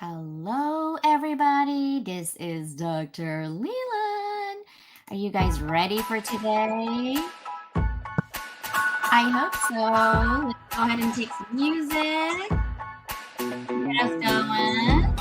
Hello, everybody. This is Dr. Leland. Are you guys ready for today? I hope so. Let's go ahead and take some music. Get us going.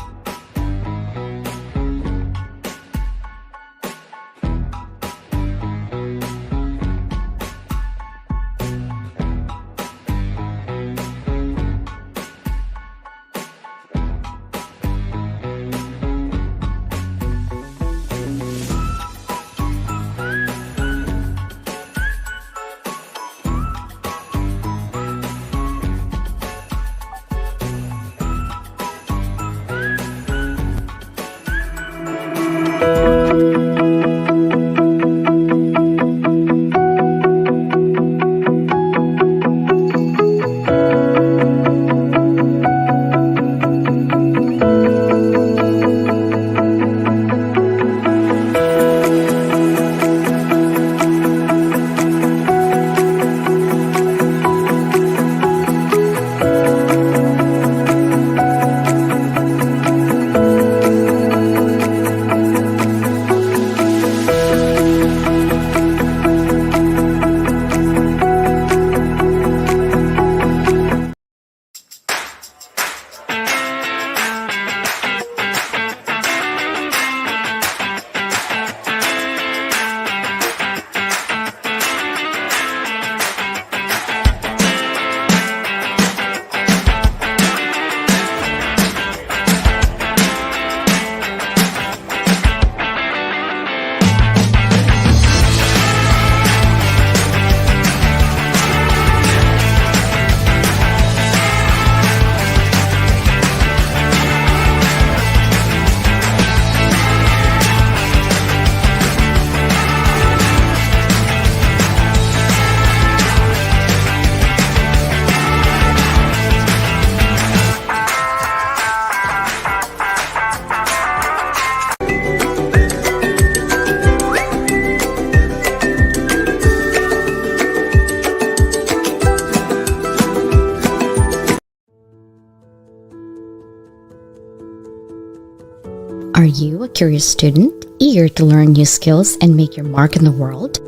Are you a curious student, eager to learn new skills and make your mark in the world?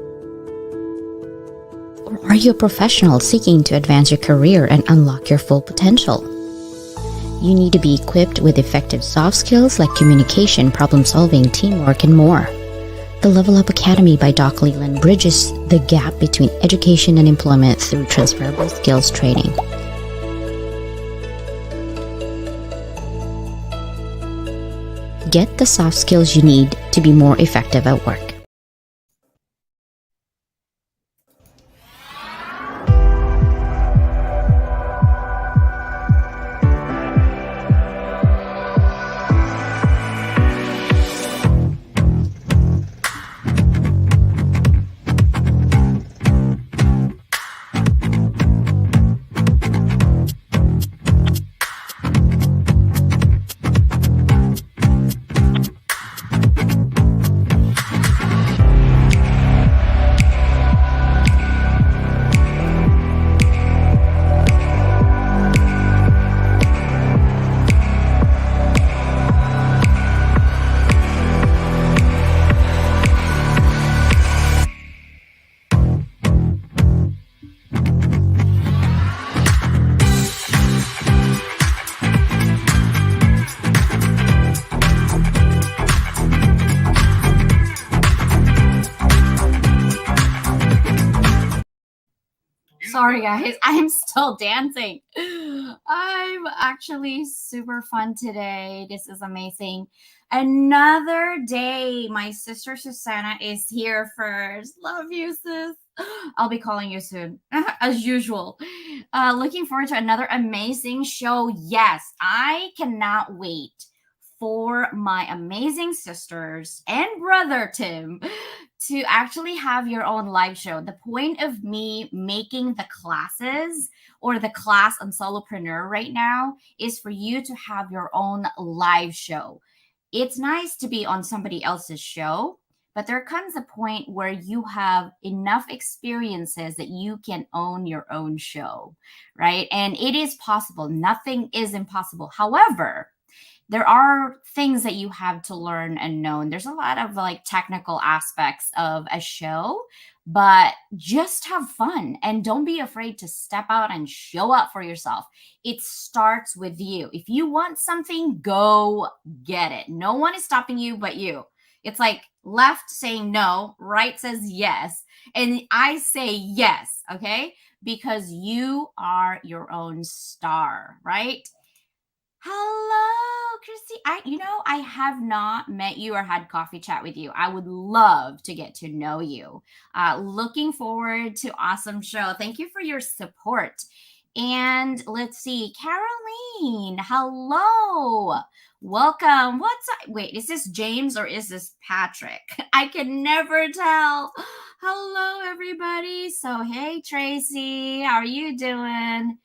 Or are you a professional seeking to advance your career and unlock your full potential? You need to be equipped with effective soft skills like communication, problem solving, teamwork, and more. The Level Up Academy by Doc Leland bridges the gap between education and employment through transferable skills training. Get the soft skills you need to be more effective at work. Sorry, guys. I'm still dancing. I'm actually super fun today. This is amazing. Another day. My sister Susanna is here first. Love you, sis. I'll be calling you soon, as usual. Looking forward to another amazing show. Yes, I cannot wait for my amazing sisters and brother Tim to actually have your own live show. The point of me making the classes or the class on solopreneur right now is for you to have your own live show. It's nice to be on somebody else's show, but there comes a point where you have enough experiences that you can own your own show, right? And it is possible. Nothing is impossible. However, There are things that you have to learn and know. And there's a lot of like technical aspects of a show, but just have fun and don't be afraid to step out and show up for yourself. It starts with you. If you want something, go get it. No one is stopping you but you. It's like left saying no, right says yes. And I say yes, okay? Because you are your own star, right? Hello, Christy. I have not met you or had coffee chat with you. I would love to get to know you. Looking forward to awesome show. Thank you for your support. And let's see, Caroline. Hello. Welcome. Wait, is this James or is this Patrick? I can never tell. Hello, everybody. So, hey, Tracy, how are you doing?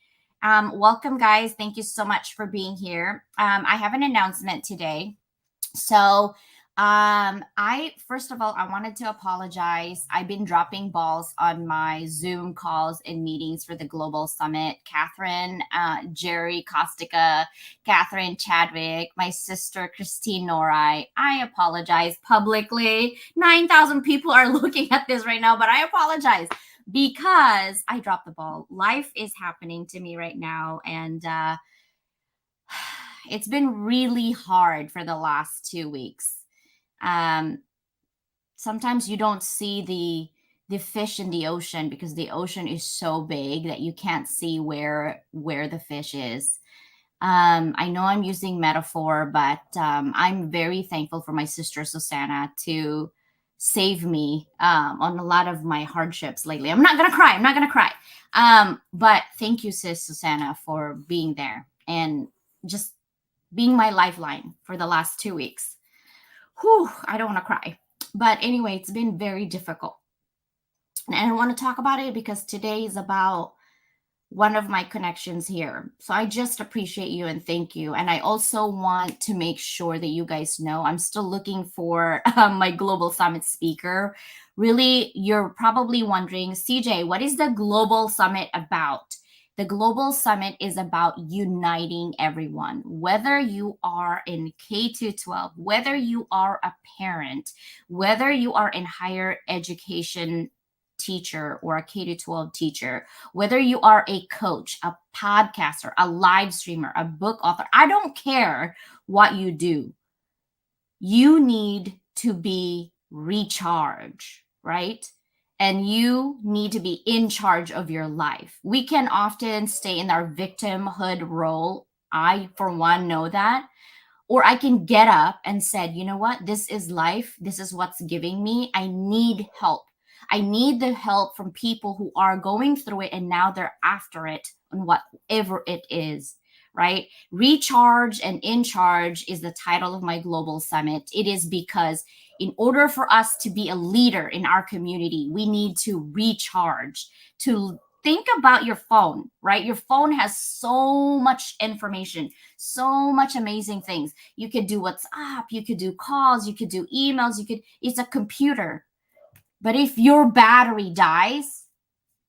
Welcome, guys. Thank you so much for being here. I have an announcement today. So, I first of all, I wanted to apologize. I've been dropping balls on my Zoom calls and meetings for the Global Summit. Catherine, Jerry Kostica, Catherine Chadwick, my sister Christine Norai. I apologize publicly. 9,000 people are looking at this right now, but I apologize because I dropped the ball. Life is happening to me right now, and it's been really hard for the last 2 weeks. Sometimes you don't see the fish in the ocean because the ocean is so big that you can't see where the fish is. I know I'm using metaphor, but I'm very thankful for my sister Susanna to save me on a lot of my hardships lately. I'm not gonna cry. I'm not gonna cry. But thank you, sis Susanna, for being there and just being my lifeline for the last 2 weeks. Whew, I don't want to cry. But anyway, it's been very difficult. And I want to talk about it because today is about one of my connections here. So I just appreciate you and thank you. And I also want to make sure that you guys know I'm still looking for my Global Summit speaker. Really, you're probably wondering, CJ, what is the Global Summit about? The Global Summit is about uniting everyone, whether you are in K to 12, whether you are a parent, whether you are in higher education teacher or a K to 12 teacher, whether you are a coach, a podcaster, a live streamer, a book author. I don't care what you do. You need to be recharged, right? And you need to be in charge of your life. We can often stay in our victimhood role. I, for one, know that. Or I can get up and said, you know what? This is life. This is what's giving me. I need help. I need the help from people who are going through it and now they're after it on whatever it is, right? Recharge and in charge is the title of my global summit. It is because in order for us to be a leader in our community, we need to recharge, to think about your phone, right? Your phone has so much information, so much amazing things. You could do WhatsApp, you could do calls, you could do emails, it's a computer. But if your battery dies,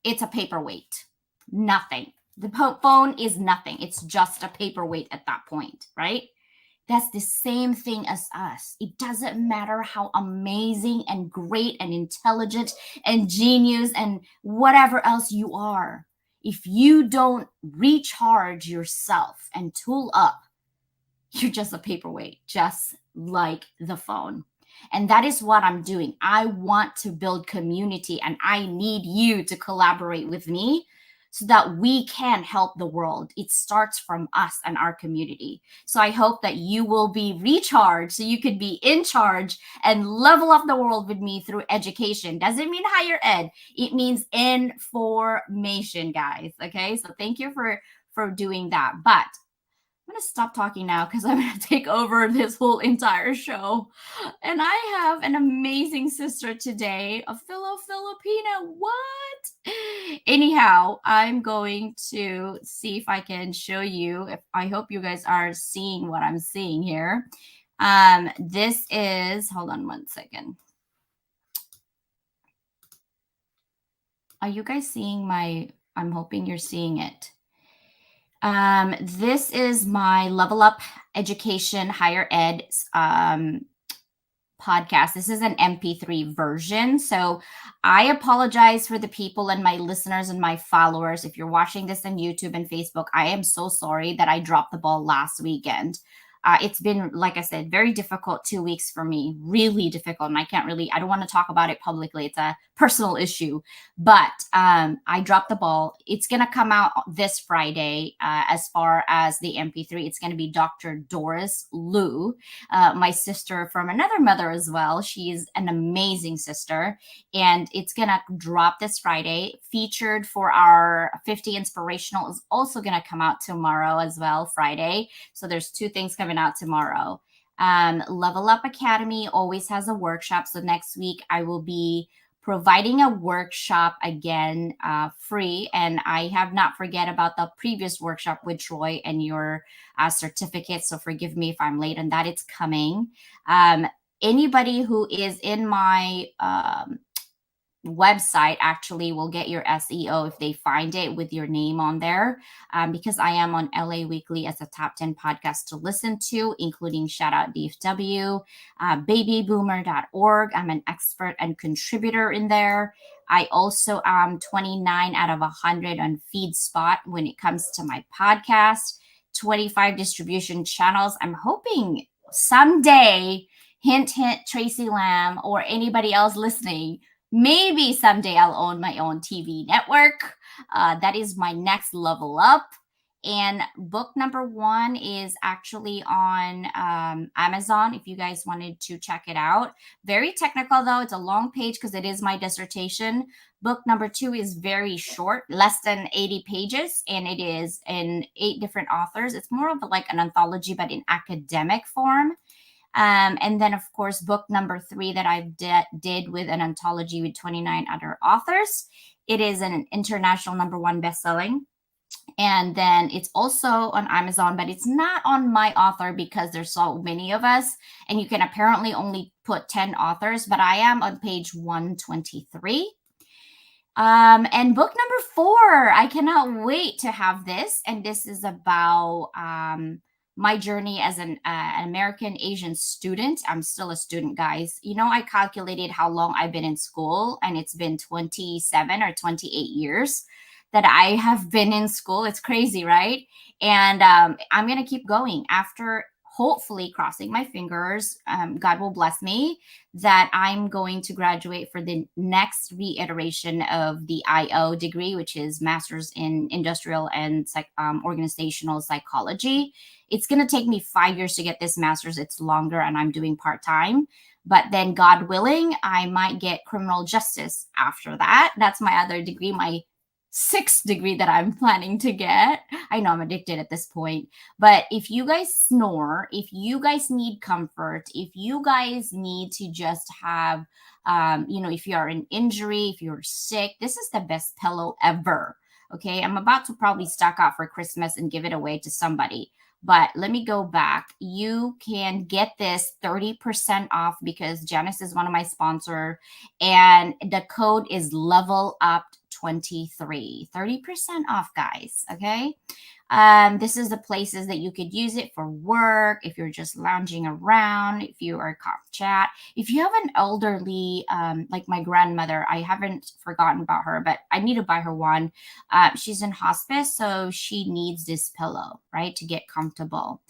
it's a paperweight. Nothing. The phone is nothing. It's just a paperweight at that point, right? That's the same thing as us. It doesn't matter how amazing and great and intelligent and genius and whatever else you are. If you don't recharge yourself and tool up, you're just a paperweight, just like the phone. And that is what I'm doing. I want to build community and I need you to collaborate with me so that we can help the world. It starts from us and our community. So I hope that you will be recharged so you could be in charge and level up the world with me through education. Doesn't mean higher ed. It means information, guys. Okay? So thank you for doing that. But I'm going to stop talking now because I'm going to take over this whole entire show. And I have an amazing sister today, a Filipina. What? Anyhow, I'm going to see if I can show you. If I hope you guys are seeing what I'm seeing here. This is, hold on one second. Are you guys seeing I'm hoping you're seeing it. This is my Level Up Education Higher Ed podcast. This is an MP3 version. So I apologize for the people and my listeners and my followers. If you're watching this on YouTube and Facebook, I am so sorry that I dropped the ball last weekend. It's been, like I said, very difficult 2 weeks for me, really difficult. And I don't want to talk about it publicly. It's a personal issue, but I dropped the ball. It's going to come out this Friday. As far as the MP3, it's going to be Dr. Doris Liu, my sister from another mother as well. She's an amazing sister. And it's going to drop this Friday. Featured for our 50 Inspirational is also going to come out tomorrow as well, Friday. So there's two things coming out tomorrow. Level Up Academy always has a workshop. So next week I will be providing a workshop again, free. And I have not forget about the previous workshop with Troy and your certificate. So forgive me if I'm late on that. It's coming. Anybody who is in my website actually will get your SEO if they find it with your name on there, because I am on LA Weekly as a top 10 podcast to listen to, including shout out DFW, babyboomer.org. I'm an expert and contributor in there. I also am 29 out of 100 on FeedSpot when it comes to my podcast, 25 distribution channels. I'm hoping someday, hint, hint, Tracy Lamb or anybody else listening, maybe someday I'll own my own TV network. That is my next level up. And book number 1 is actually on Amazon if you guys wanted to check it out. Very technical, though. It's a long page because it is my dissertation. Book number 2 is very short, less than 80 pages, and it is in 8 different authors. It's more of like an anthology, but in academic form. And then, of course, book number 3 that I did with an anthology with 29 other authors. It is an international #1 bestselling. And then it's also on Amazon, but it's not on my author because there's so many of us. And you can apparently only put 10 authors, but I am on page 123. And book number 4, I cannot wait to have this. And this is about my journey as an American Asian student. I'm still a student, guys. You know, I calculated how long I've been in school, and it's been 27 or 28 years that I have been in school. It's crazy, right? And I'm going to keep going after hopefully crossing my fingers. God will bless me that I'm going to graduate for the next reiteration of the IO degree, which is Master's in Industrial and Organizational Psychology. It's going to take me 5 years to get this master's. It's longer, and I'm doing part time. But then, God willing, I might get criminal justice after that. That's my other degree, my 6th degree that I'm planning to get. I know I'm addicted at this point. But if you guys snore, if you guys need comfort, if you guys need to just have, if you are in injury, if you're sick, this is the best pillow ever. Okay. I'm about to probably stock out for Christmas and give it away to somebody. But let me go back. You can get this 30% off because Janice is one of my sponsors, and the code is level up 23, 30% off, guys. Okay. This is the places that you could use it for work, if you're just lounging around, if you are cough chat, if you have an elderly, like my grandmother. I haven't forgotten about her, but I need to buy her one. She's in hospice, so she needs this pillow, right, to get comfortable.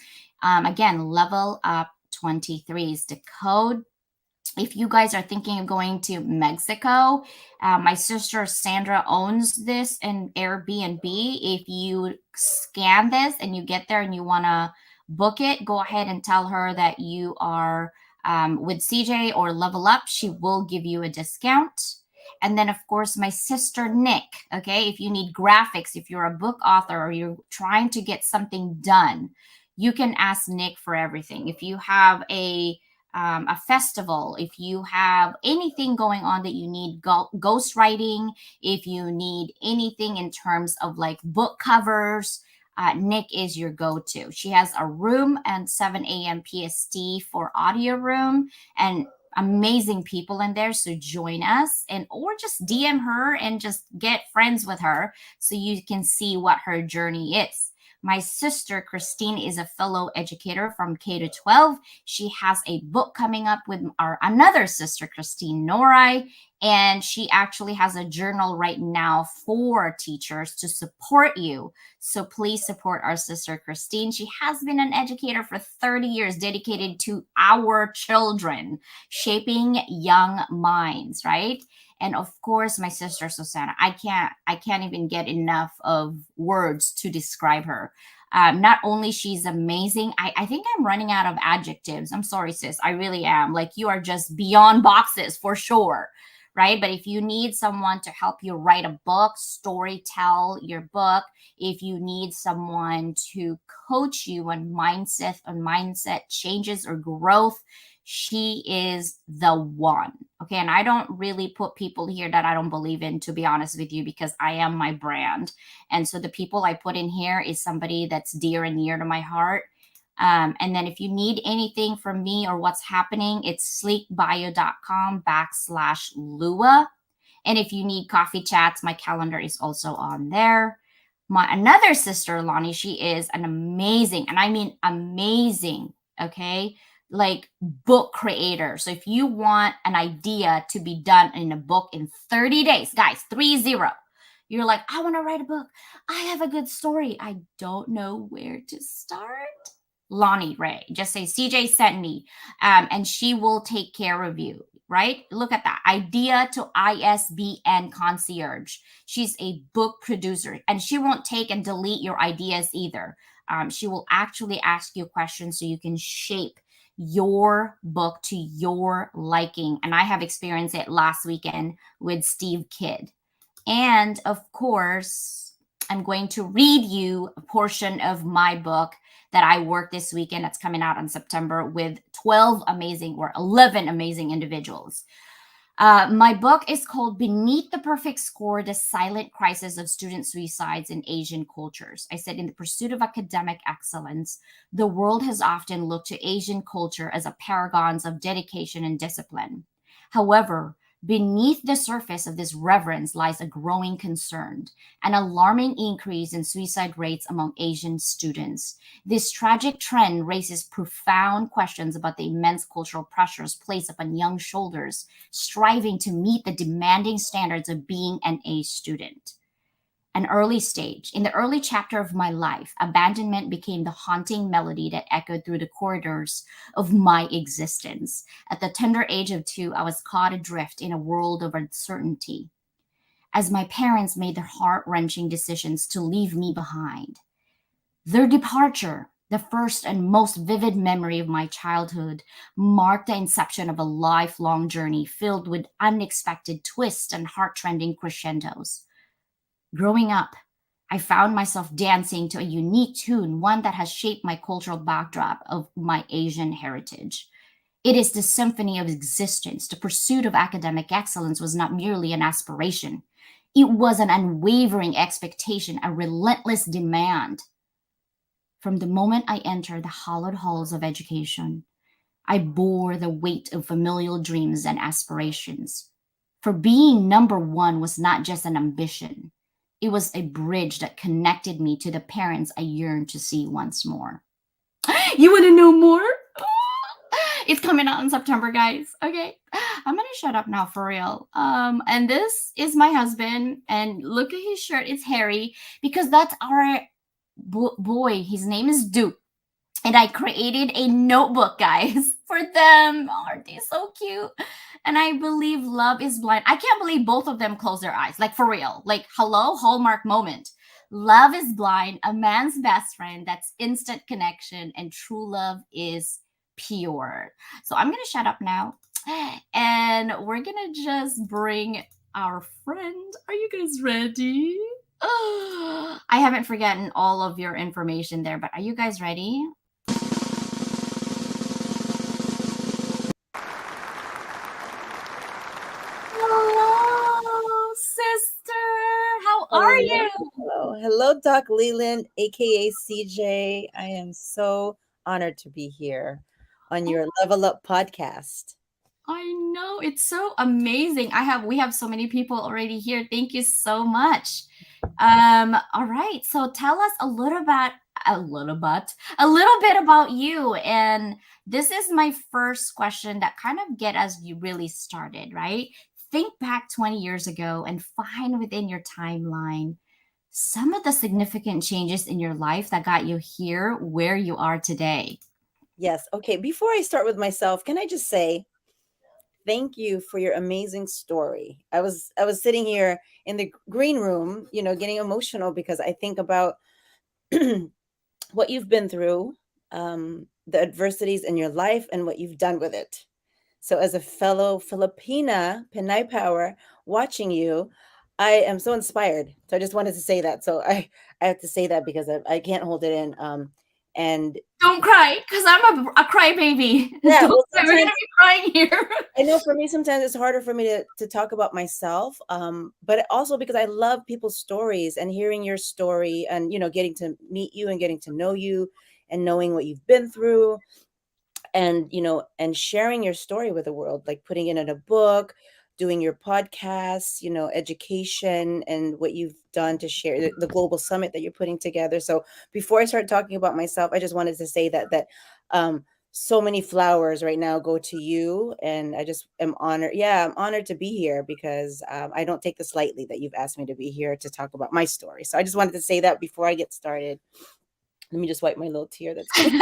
Again, level up 23 is the code. If you guys are thinking of going to Mexico, my sister Sandra owns this in Airbnb. If you scan this and you get there and you want to book it, go ahead and tell her that you are with CJ or Level Up. She will give you a discount. And then, of course, my sister Nick. Okay, if you need graphics, if you're a book author or you're trying to get something done, you can ask Nick for everything. If you have a festival, if you have anything going on that you need ghost writing, if you need anything in terms of like book covers, Nick is your go-to. She has a room and 7 a.m. PST for audio room, and amazing people in there. So join us, and or just DM her and just get friends with her so you can see what her journey is. My sister Christine is a fellow educator from K to 12. She has a book coming up with our another sister Christine Norai, and she actually has a journal right now for teachers to support you. So please support our sister Christine. She has been an educator for 30 years, dedicated to our children, shaping young minds, right? And of course, my sister Susanna. I can't even get enough of words to describe her. Not only she's amazing, I think I'm running out of adjectives. I'm sorry, sis. I really am. Like, you are just beyond boxes for sure, right? But if you need someone to help you write a book, story tell your book, if you need someone to coach you on mindset changes or growth, she is the one. Okay. And I don't really put people here that I don't believe in, to be honest with you, because I am my brand. And so the people I put in here is somebody that's dear and near to my heart. And then if you need anything from me or what's happening, it's sleekbio.com/Lua. And if you need coffee chats, my calendar is also on there. My another sister, Lonnie, she is an amazing, and I mean amazing, okay, like book creator. So if you want an idea to be done in a book in 30 days, guys, 30, you're like, I want to write a book. I have a good story. I don't know where to start. Lonnie Ray, just say CJ sent me, and she will take care of you. Right? Look at that idea to ISBN concierge. She's a book producer, and she won't take and delete your ideas either. She will actually ask you questions so you can shape your book to your liking. And I have experienced it last weekend with Steve Kidd. And of course, I'm going to read you a portion of my book that I worked this weekend that's coming out in September with 12 amazing or 11 amazing individuals. My book is called Beneath the Perfect Score: The Silent Crisis of Student Suicides in Asian Cultures. I said, in the pursuit of academic excellence, the world has often looked to Asian culture as a paragons of dedication and discipline. However, beneath the surface of this reverence lies a growing concern, an alarming increase in suicide rates among Asian students. This tragic trend raises profound questions about the immense cultural pressures placed upon young shoulders striving to meet the demanding standards of being an A student. An early stage. In the early chapter of my life, abandonment became the haunting melody that echoed through the corridors of my existence. At the tender age of 2, I was caught adrift in a world of uncertainty as my parents made their heart wrenching decisions to leave me behind. Their departure, the first and most vivid memory of my childhood, marked the inception of a lifelong journey filled with unexpected twists and heart-rending crescendos. Growing up, I found myself dancing to a unique tune, one that has shaped my cultural backdrop of my Asian heritage. It is the symphony of existence. The pursuit of academic excellence was not merely an aspiration, it was an unwavering expectation, a relentless demand. From the moment I entered the hallowed halls of education, I bore the weight of familial dreams and aspirations. For being number one was not just an ambition, it was a bridge that connected me to the parents I yearned to see once more. You want to know more? It's coming out in September, guys. Okay. I'm gonna shut up now for real. And this is my husband, and look at his shirt. It's hairy because that's our boy. His name is Duke. And I created a notebook, guys, for them. Aren't they so cute? And I believe Love is Blind. I can't believe both of them close their eyes. Like, for real. Like, hello, Hallmark moment. Love is blind, a man's best friend. That's instant connection, and true love is pure. So I'm going to shut up now. And we're going to just bring our friend. Are you guys ready? I haven't forgotten all of your information there, but are you guys ready? Hello, sister. How are you? Hello, Doc Leland, aka CJ. I am so honored to be here on your Level Up podcast. I know, it's so amazing. We have so many people already here. Thank you so much. All right. So tell us a little about a little bit about you. And this is my first question that kind of get us you really started, right? Think back 20 years ago and find within your timeline some of the significant changes in your life that got you here where you are today. Yes. Okay. Before I start with myself, can I just say thank you for your amazing story. I was sitting here in the green room, getting emotional because I think about what you've been through, the adversities in your life, and what you've done with it. So, as a fellow Filipina, Pinay Power, watching you, I am so inspired. So, I just wanted to say that. So, I have to say that because I can't hold it in. And Don't cry, because I'm a crybaby. yeah, Don't well, cry. We're gonna sometimes be crying here. I know for me, sometimes it's harder for me to talk about myself, but also because I love people's stories and hearing your story and, getting to meet you and getting to know you and knowing what you've been through and and sharing your story with the world, like putting it in a book, doing your podcasts, education and what you've done to share the global summit that you're putting together. So before I start talking about myself, I just wanted to say um so many flowers right now go to you, and I just am honored. Yeah, I'm honored to be here because I don't take this lightly that you've asked me to be here to talk about my story. So I just wanted to say that before I get started. Let me just wipe my little tear that's coming.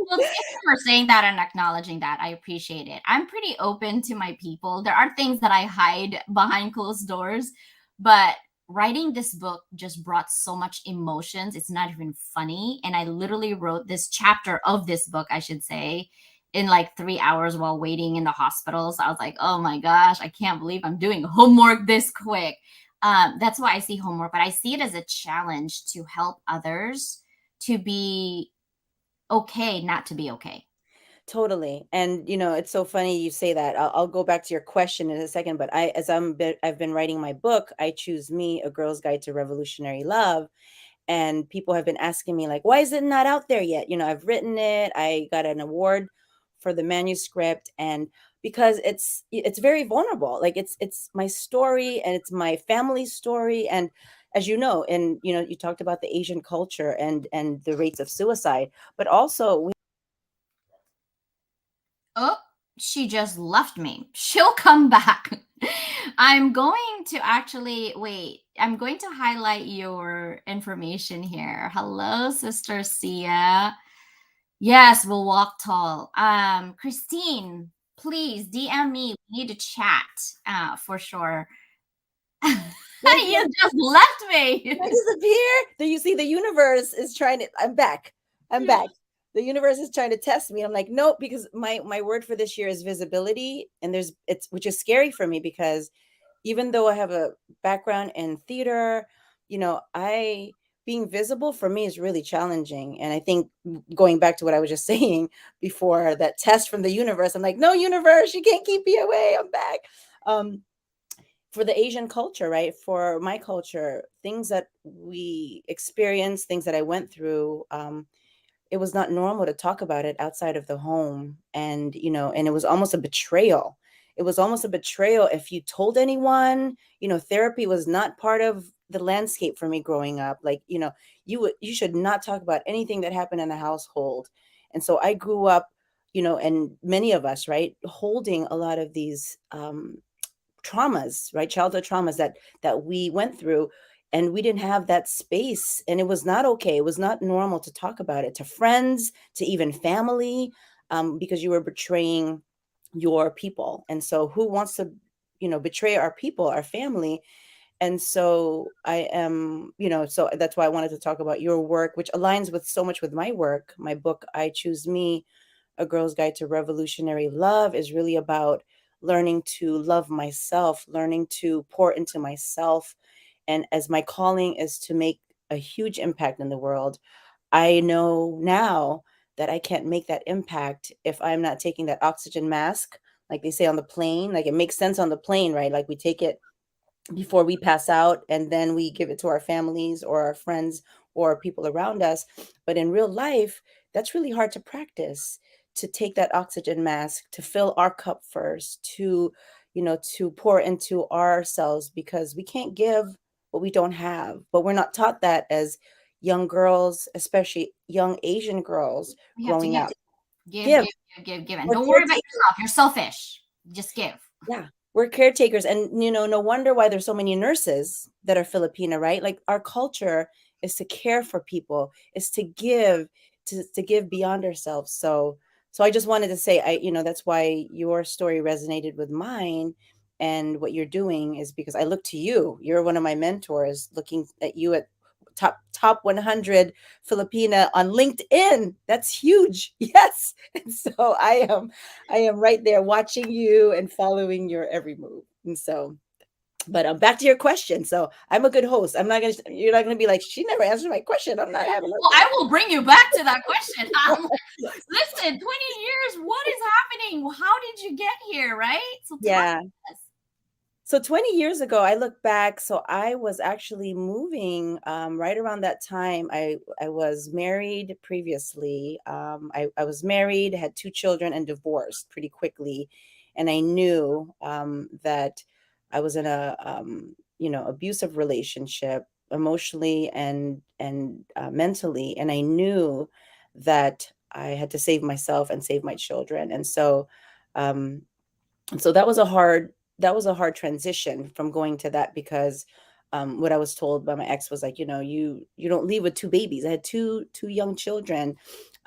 Well, thank you for saying that and acknowledging that. I appreciate it. I'm pretty open to my people. There are things that I hide behind closed doors, but writing this book just brought so much emotions. It's not even funny. And I literally wrote this chapter of this book, I should say, in like 3 hours while waiting in the hospital. So I was like, oh my gosh, I can't believe I'm doing homework this quick. That's why I see homework, but I see it as a challenge to help others to be okay not to be okay. Totally. And it's so funny you say that. I'll go back to your question in a second, but I've been writing my book, I Choose Me, A Girl's Guide to Revolutionary Love, and people have been asking me like, why is it not out there yet? I've written it. I got an award for the manuscript, and because it's very vulnerable. Like it's my story and it's my family's story, and as you know, and you talked about the Asian culture and the rates of suicide, but also Oh, she just left me. She'll come back. I'm going to actually wait. I'm going to highlight your information here. Hello, Sister Sia. Yes, we'll walk tall. Christine, please DM me. We need to chat for sure. You just left me. I disappear. Do you see the universe is trying to? I'm back. I'm back. The universe is trying to test me. I'm like, nope, because my word for this year is visibility, and it's which is scary for me because even though I have a background in theater, I being visible for me is really challenging. And I think going back to what I was just saying before that test from the universe, I'm like, no, universe, you can't keep me away. I'm back. Um, for the Asian culture, right? For my culture, things that we experience, things that I went through, it was not normal to talk about it outside of the home. And, and it was almost a betrayal. It was almost a betrayal if you told anyone. Therapy was not part of the landscape for me growing up. Like, you should not talk about anything that happened in the household. And so I grew up, and many of us, right, holding a lot of these traumas, right? Childhood traumas that we went through, and we didn't have that space, and it was not okay. It was not normal to talk about it to friends, to even family, because you were betraying your people. And so who wants to, betray our people, our family? And so I am, so that's why I wanted to talk about your work, which aligns with so much with my work. My book, I Choose Me, A Girl's Guide to Revolutionary Love, is really about learning to love myself, learning to pour into myself. And as my calling is to make a huge impact in the world, I know now that I can't make that impact if I'm not taking that oxygen mask, like they say on the plane. Like it makes sense on the plane, right? Like we take it before we pass out, and then we give it to our families or our friends or people around us. But in real life, that's really hard to practice, to take that oxygen mask, to fill our cup first, to pour into ourselves, because we can't give what we don't have. But we're not taught that as young girls, especially young Asian girls You have to growing give, up. give, Give. give, give, and We're don't worry about caretakers. yourself. You're selfish. Just give. Yeah, we're caretakers, and no wonder why there's so many nurses that are Filipina, right? Like our culture is to care for people, is to give, to give beyond ourselves. So I just wanted to say, that's why your story resonated with mine, and what you're doing is because I look to you. You're one of my mentors. Looking at you at top 100 Filipina on LinkedIn. That's huge. Yes. And so I am right there watching you and following your every move. And so, but back to your question. So I'm a good host. You're not gonna be like, she never answered my question. I'm not having Well, I will bring you back to that question. Listen, 20 years, what is happening? How did you get here, right? So talk Yeah. to us. So 20 years ago, I look back. So I was actually moving right around that time. I was married previously. I was married, had two children, and divorced pretty quickly. And I knew that I was in a abusive relationship, emotionally and mentally. And I knew that I had to save myself and save my children. Um, and so that was a hard transition from going to that, because what I was told by my ex was like, you don't leave with two babies. I had two young children,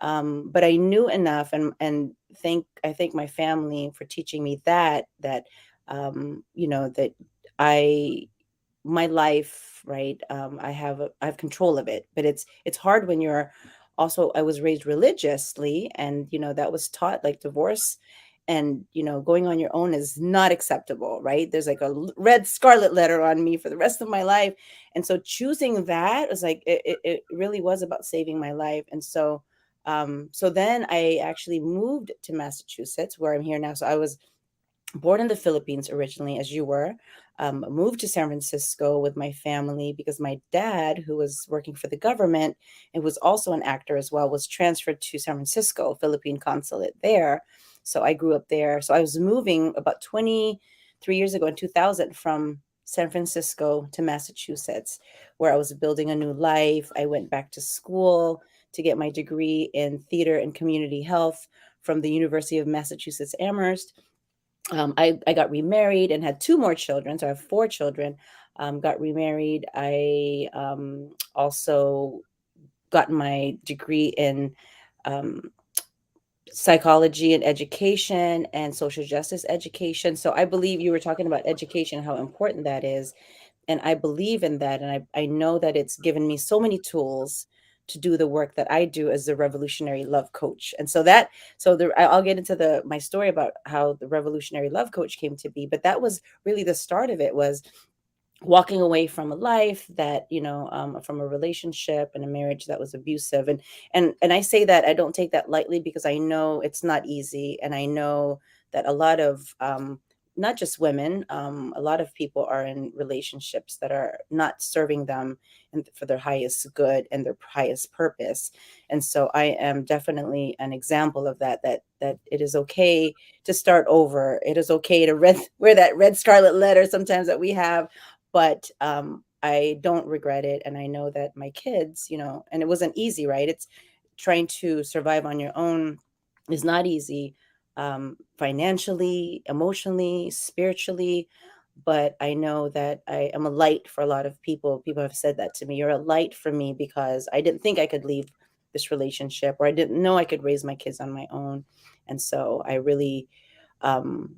but I knew enough, and I thank my family for teaching me that I my life, right? I have control of it, but it's hard when you're also. I was raised religiously, and that was taught, like, divorce and going on your own is not acceptable, right? There's like a red scarlet letter on me for the rest of my life. And so choosing that was like, it really was about saving my life. And so then I actually moved to Massachusetts, where I'm here now. So I was born in the Philippines originally, as you were. Moved to San Francisco with my family because my dad, who was working for the government and was also an actor as well, was transferred to San Francisco, Philippine consulate there. So I grew up there. So I was moving about 23 years ago in 2000 from San Francisco to Massachusetts, where I was building a new life. I went back to school to get my degree in theater and community health from the University of Massachusetts Amherst. I got remarried and had two more children. So I have four children. Got remarried. I also got my degree in um, psychology and education and social justice education. So I believe you were talking about education, how important that is. And I believe in that. And I know that it's given me so many tools to do the work that I do as the revolutionary love coach. And I'll get into my story about how the revolutionary love coach came to be, but that was really the start of it. Was walking away from a life that, from a relationship and a marriage that was abusive. And I say that I don't take that lightly, because I know it's not easy, and I know that a lot of not just women, a lot of people are in relationships that are not serving them and for their highest good and their highest purpose. And so I am definitely an example of that it is okay to start over. It is okay to wear that red scarlet letter sometimes that we have, but I don't regret it. And I know that my kids, and it wasn't easy, right? It's trying to survive on your own is not easy, financially, emotionally, spiritually. But I know that I am a light for a lot of people. People have said that to me. You're a light for me, because I didn't think I could leave this relationship, or I didn't know I could raise my kids on my own. And so I really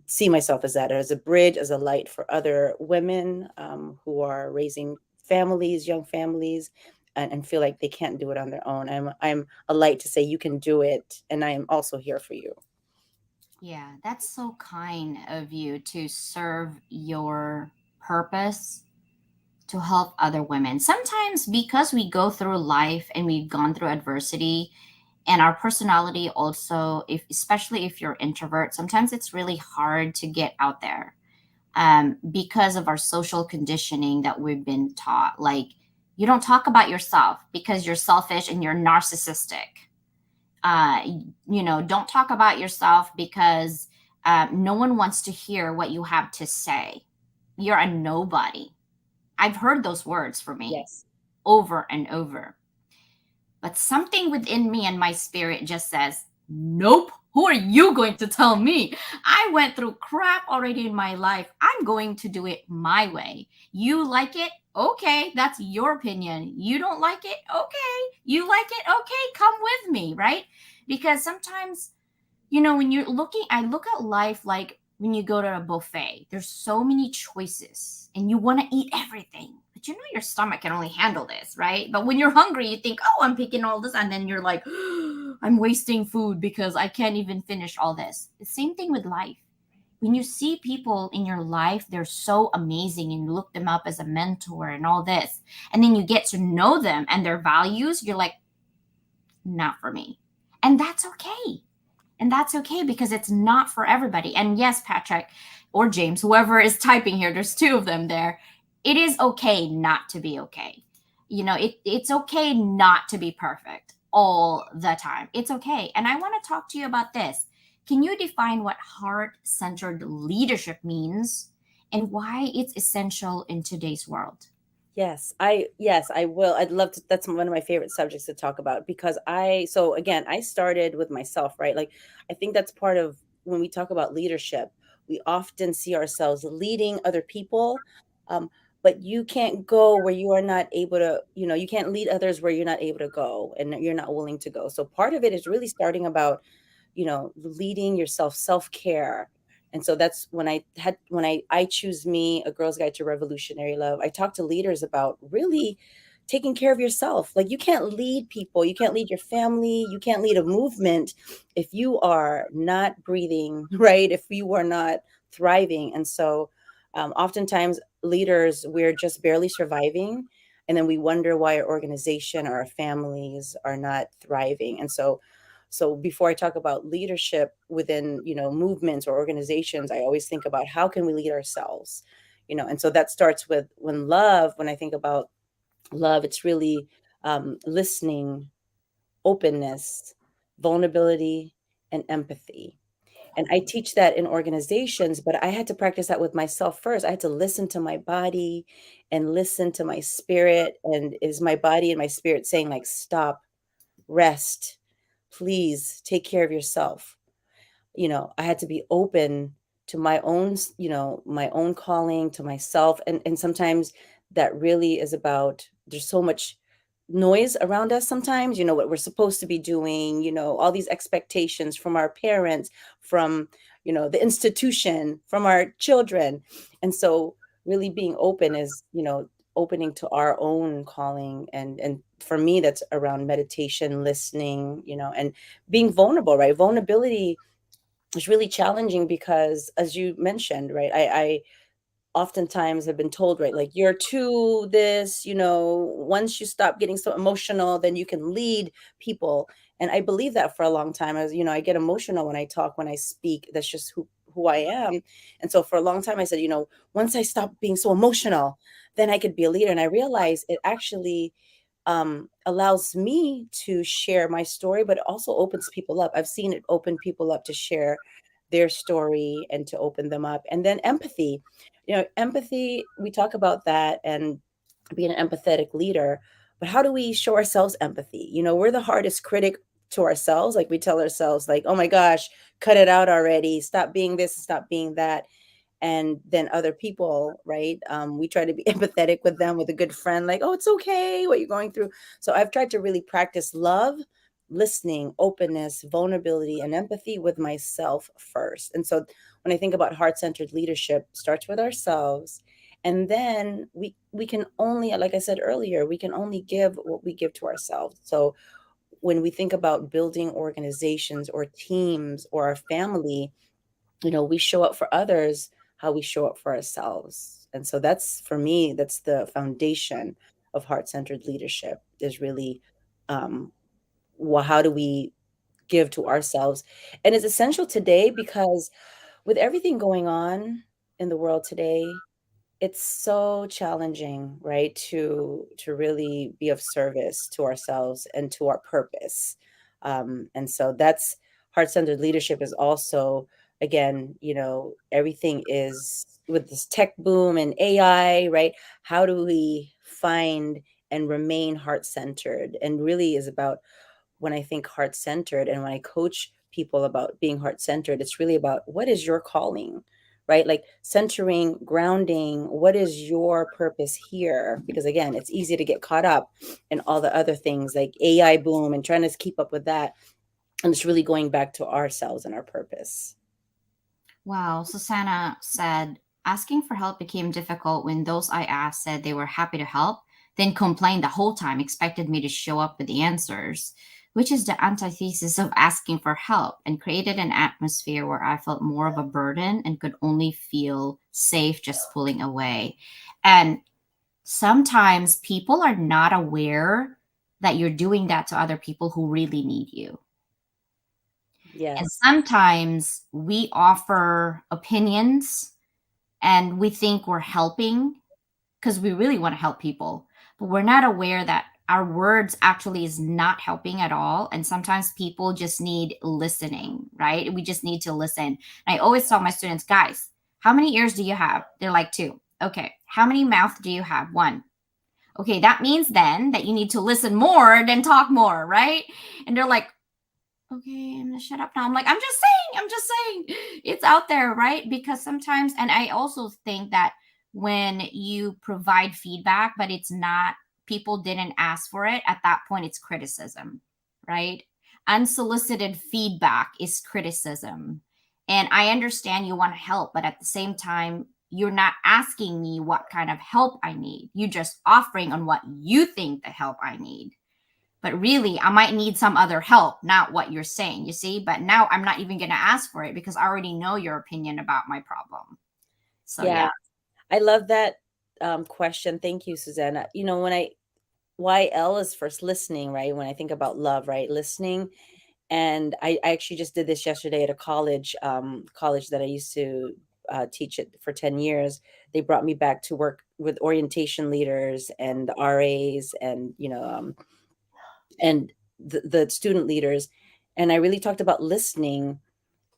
see myself as that, as a bridge, as a light for other women who are raising families, young families, and feel like they can't do it on their own. I'm a light to say you can do it, and I am also here for you. Yeah, that's so kind of you to serve your purpose to help other women. Sometimes because we go through life and we've gone through adversity, and our personality also, if especially if you're introvert, sometimes it's really hard to get out there, because of our social conditioning that we've been taught. Like, you don't talk about yourself because you're selfish and you're narcissistic. uh, don't talk about yourself because no one wants to hear what you have to say. You're a nobody. I've heard those words for me Yes. over and over. But something within me and my spirit just says, nope. Who are you going to tell me? I went through crap already in my life. I'm going to do it my way. You like it? Okay, that's your opinion. You don't like it? Okay. You like it? Okay, come with me, right? Because sometimes, when you're looking, I look at life like when you go to a buffet, there's so many choices and you want to eat everything, but your stomach can only handle this, right? But when you're hungry, you think, oh, I'm picking all this. And then you're like, I'm wasting food because I can't even finish all this. The same thing with life. When you see people in your life, they're so amazing and you look them up as a mentor and all this. And then you get to know them and their values, you're like, not for me. And that's okay. And that's okay because it's not for everybody. And yes, Patrick or James, whoever is typing here, there's two of them there. It is okay not to be okay. It's okay not to be perfect all the time. It's okay. And I want to talk to you about this. Can you define what heart centered leadership means and why it's essential in today's world? Yes, I will. I'd love to. That's one of my favorite subjects to talk about because so again, I started with myself, right? Like I think that's part of when we talk about leadership, we often see ourselves leading other people. Um, but you can't go where you are not able to, you can't lead others where you're not able to go and you're not willing to go. So part of it is really starting about, leading yourself, self-care. And so that's when I choose me, A Girl's Guide to Revolutionary Love. I talk to leaders about really taking care of yourself. Like you can't lead people, you can't lead your family, you can't lead a movement if you are not breathing, right? If you are not thriving. And so oftentimes leaders, we're just barely surviving. And then we wonder why our organization or our families are not thriving. And so before I talk about leadership within, movements or organizations, I always think about how can we lead ourselves, and so that starts with when I think about love, it's really listening, openness, vulnerability, and empathy. And I teach that in organizations, but I had to practice that with myself first. I had to listen to my body and listen to my spirit. And is my body and my spirit saying, like, stop, rest, please take care of yourself? I had to be open to my own, my own calling to myself. And sometimes that really is about, there's so much noise around us sometimes, what we're supposed to be doing, all these expectations from our parents, from, the institution, from our children. And so really being open is, opening to our own calling. And for me, that's around meditation, listening, and being vulnerable, right? Vulnerability is really challenging because, as you mentioned, right, I oftentimes have been told, right, like, you're too this, once you stop getting so emotional, then you can lead people. And I believe that for a long time. As I get emotional when I talk, when I speak. That's just who I am. And so for a long time I said, once I stop being so emotional, then I could be a leader. And I realized it actually allows me to share my story, but it also opens people up. I've seen it open people up to share their story and to open them up. And then empathy, empathy, we talk about that and being an empathetic leader, but how do we show ourselves empathy? We're the hardest critic to ourselves. Like we tell ourselves, like, oh my gosh, cut it out already. Stop being this, stop being that. And then other people, right? We try to be empathetic with them, with a good friend, like, oh, it's okay what you're going through. So I've tried to really practice love, listening, openness, vulnerability, and empathy with myself first. And so when I think about heart-centered leadership, starts with ourselves. And then we can only, like I said earlier, we can only give what we give to ourselves. So when we think about building organizations or teams or our family, we show up for others how we show up for ourselves. And so that's, for me, that's the foundation of heart-centered leadership, is really um how do we give to ourselves. And it's essential today because with everything going on in the world today, it's so challenging, right, to really be of service to ourselves and to our purpose. And so that's heart-centered leadership is also, again, everything is with this tech boom and AI, right? How do we find and remain heart centered, and really is about, when I think heart centered and when I coach people about being heart centered, it's really about what is your calling, right? Like centering, grounding, what is your purpose here? Because again, it's easy to get caught up in all the other things like AI boom and trying to keep up with that. And it's really going back to ourselves and our purpose. Wow. Susanna said, asking for help became difficult when those I asked said they were happy to help, then complained the whole time, expected me to show up with the answers, which is the antithesis of asking for help, and created an atmosphere where I felt more of a burden and could only feel safe just pulling away. And sometimes people are not aware that you're doing that to other people who really need you. And Yes. sometimes we offer opinions and we think we're helping because we really want to help people, but we're not aware that our words actually is not helping at all. And sometimes people just need listening, right? We just need to listen. And I always tell my students, guys, how many ears do you have? They're like, two. Okay. How many mouth do you have? One. Okay, that means then that you need to listen more than talk more, right? And they're like, okay, I'm gonna shut up now. I'm like, I'm just saying, it's out there, right? Because sometimes, and I also think that when you provide feedback, but it's not, people didn't ask for it, at that point, it's criticism, right? Unsolicited feedback is criticism. And I understand you want to help, but at the same time, you're not asking me what kind of help I need. You're just offering on what you think the help I need, but really I might need some other help, not what you're saying, you see? But now I'm not even going to ask for it because I already know your opinion about my problem. So Yeah. yeah. I love that question. Thank you, Susanna. When why L is first listening, right? When I think about love, right? Listening. And I actually just did this yesterday at a college that I used to teach it for 10 years. They brought me back to work with orientation leaders and the RAs and, and the student leaders. And I really talked about listening.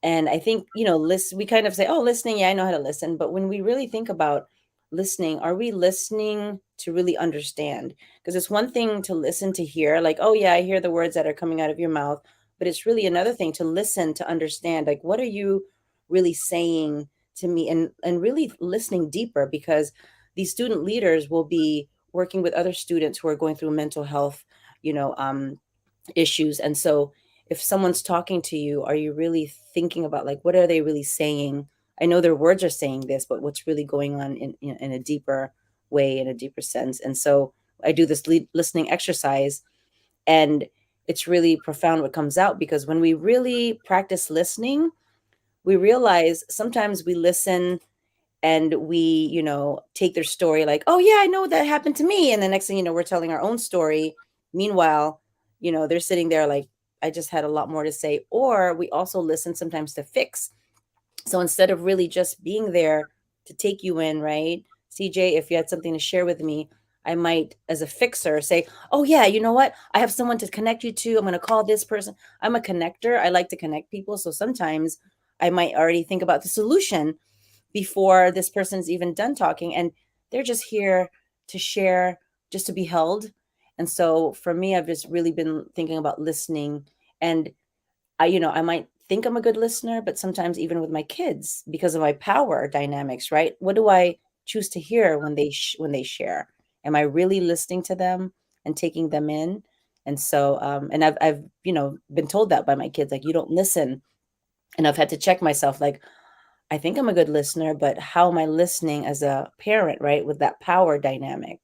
And I think, listen, we kind of say, oh, listening, yeah, I know how to listen. But when we really think about listening, are we listening to really understand? Because it's one thing to listen to hear, like, oh, yeah, I hear the words that are coming out of your mouth. But it's really another thing to listen, to understand, like, what are you really saying to me? And really listening deeper, because these student leaders will be working with other students who are going through mental health, you know, um, issues. And so if someone's talking to you, are you really thinking about, like, what are they really saying? I know their words are saying this, but what's really going on in a deeper way, in a deeper sense? And so I do this listening exercise, and it's really profound what comes out, because when we really practice listening, we realize sometimes we listen and we, take their story like, oh yeah, I know that happened to me. And the next thing you know, we're telling our own story. Meanwhile, they're sitting there like, I just had a lot more to say. Or we also listen sometimes to fix. So instead of really just being there to take you in, right? CJ, if you had something to share with me, I might, as a fixer, say, oh yeah, you know what? I have someone to connect you to. I'm going to call this person. I'm a connector. I like to connect people. So sometimes I might already think about the solution before this person's even done talking, and they're just here to share, just to be held. And so for me, I've just really been thinking about listening. And I might think I'm a good listener, but sometimes even with my kids, because of my power dynamics, right? What do I choose to hear when they share? Am I really listening to them and taking them in? And so and I've been told that by my kids, like, you don't listen. And I've had to check myself, like, I think I'm a good listener, but how am I listening as a parent, right? With that power dynamic.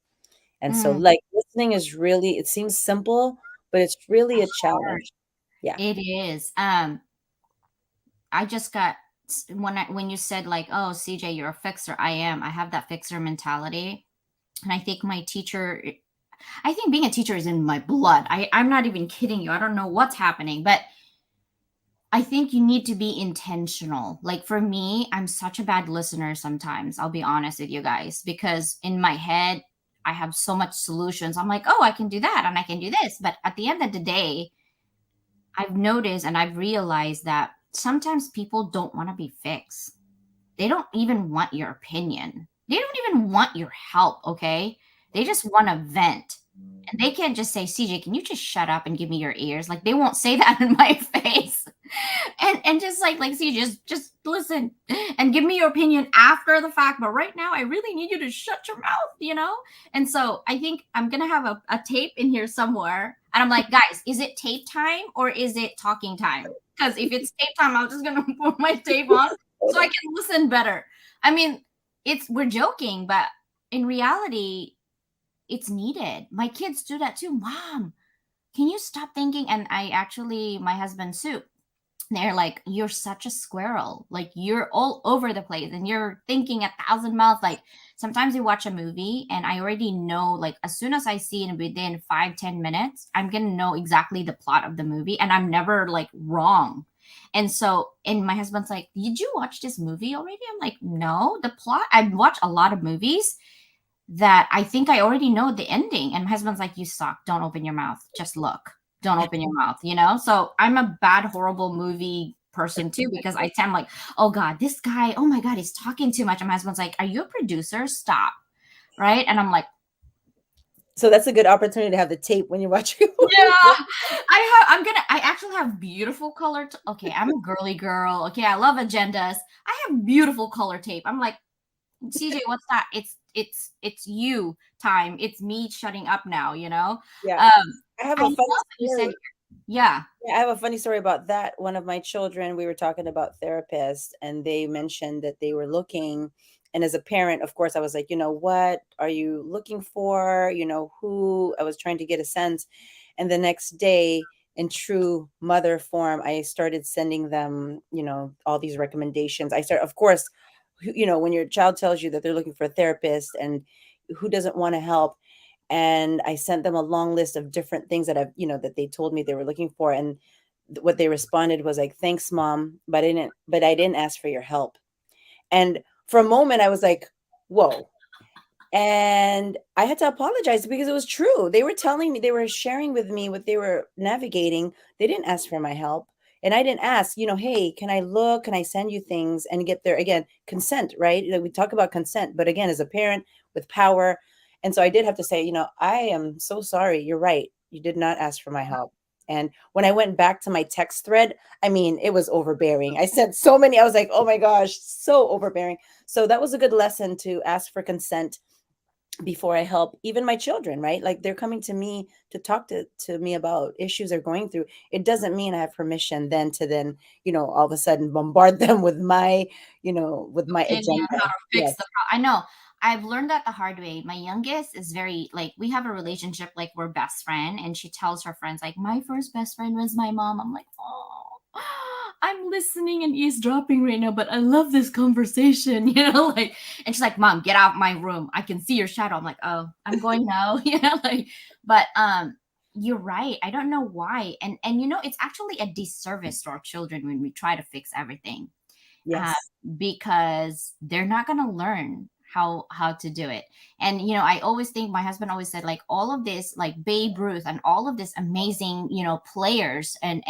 And so, Mm, like, listening is really, it seems simple, but it's really a hard. challenge. Yeah. It is. I just got, when you said like, oh, CJ, you're a fixer. I am. I have that fixer mentality. And I think my teacher, I think being a teacher is in my blood. I'm not even kidding you. I don't know what's happening, but I think you need to be intentional. Like for me, I'm such a bad listener sometimes. I'll be honest with you guys, because in my head, I have so much solutions. I'm like, oh, I can do that and I can do this. But at the end of the day, I've noticed and I've realized that sometimes people don't want to be fixed. They don't even want your opinion. They don't even want your help, okay? They just want to vent. And they can't just say, CJ, can you just shut up and give me your ears? Like they won't say that in my face. And just like see, just listen and give me your opinion after the fact. But right now, I really need you to shut your mouth. And so I think I'm gonna have a tape in here somewhere. And I'm like, guys, is it tape time or is it talking time? Because if it's tape time, I'm just gonna put my tape on so I can listen better. I mean, we're joking, but in reality, it's needed. My kids do that too. Mom, can you stop thinking? And my husband, Sue, they're like, you're such a squirrel. Like you're all over the place and you're thinking 1,000 miles. Like sometimes we watch a movie and I already know, like as soon as I see it within 5-10 minutes, I'm going to know exactly the plot of the movie and I'm never like wrong. And my husband's like, did you watch this movie already? I'm like, no, the plot. I've watched a lot of movies that I think I already know the ending. And my husband's like, you suck. Don't open your mouth. Just look. Don't open your mouth. So I'm a bad, horrible movie person too, because I tend like, oh God, this guy, oh my God, he's talking too much. And my husband's like, are you a producer? Stop. Right. And I'm like, So that's a good opportunity to have the tape when you're watching. yeah, I actually have beautiful color. Okay. I'm a girly girl. Okay. I love agendas. I have beautiful color tape. I'm like, CJ, what's that? It's you time. It's me shutting up now. Yeah. I have I a love funny what you said story. here. Yeah. Yeah, I have a funny story about that. One of my children, we were talking about therapists, and they mentioned that they were looking. And as a parent, of course, I was like, what are you looking for? Who? I was trying to get a sense. And the next day, in true mother form, I started sending them, all these recommendations. Of course, when your child tells you that they're looking for a therapist and who doesn't want to help, and I sent them a long list of different things that they told me they were looking for. And what they responded was like, thanks, mom, but I didn't ask for your help. And for a moment I was like, whoa. And I had to apologize because it was true. They were telling me, they were sharing with me what they were navigating. They didn't ask for my help. And I didn't ask, hey, can I look? Can I send you things and get there? Again, consent, right? Like, we talk about consent, but again, as a parent with power. And so I did have to say, I am so sorry. You're right. You did not ask for my help. And when I went back to my text thread, I mean, it was overbearing. I sent so many, I was like, oh my gosh, so overbearing. So that was a good lesson to ask for consent before I help even my children, right? Like they're coming to me to talk to me about issues they're going through. It doesn't mean I have permission then all of a sudden bombard them with my Opinion agenda. how to fix Yes. the problem. I know. I've learned that the hard way. My youngest is very like we have a relationship like we're best friend, and she tells her friends like my first best friend was my mom. I'm like, oh, I'm listening and eavesdropping right now, but I love this conversation, like, and she's like, Mom, get out of my room. I can see your shadow. I'm like, oh, I'm going now, but you're right. I don't know why. And it's actually a disservice to our children when we try to fix everything. Uh, Yes. because they're not going to learn how to do it. And I always think my husband always said like all of this like Babe Ruth and all of this amazing players and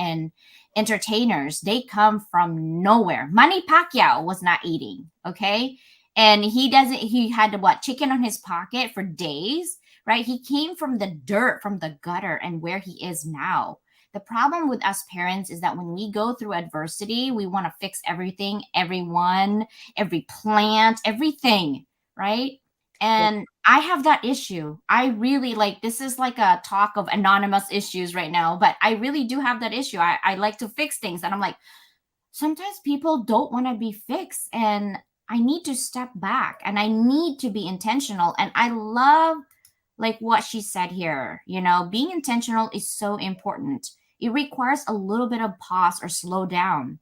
entertainers, they come from nowhere. Manny Pacquiao was not eating, okay, and he had to what chicken on his pocket for days, right? He came from the dirt, from the gutter, and where he is now. The problem with us parents is that when we go through adversity, we want to fix everything, everyone, every plant, everything, right? Yes. And I have that issue. I really like this is like a talk of anonymous issues right now, but I really do have that issue. I like to fix things. And I'm like, sometimes people don't want to be fixed. And I need to step back and I need to be intentional. And I love like what she said here, being intentional is so important. It requires a little bit of pause or slow down.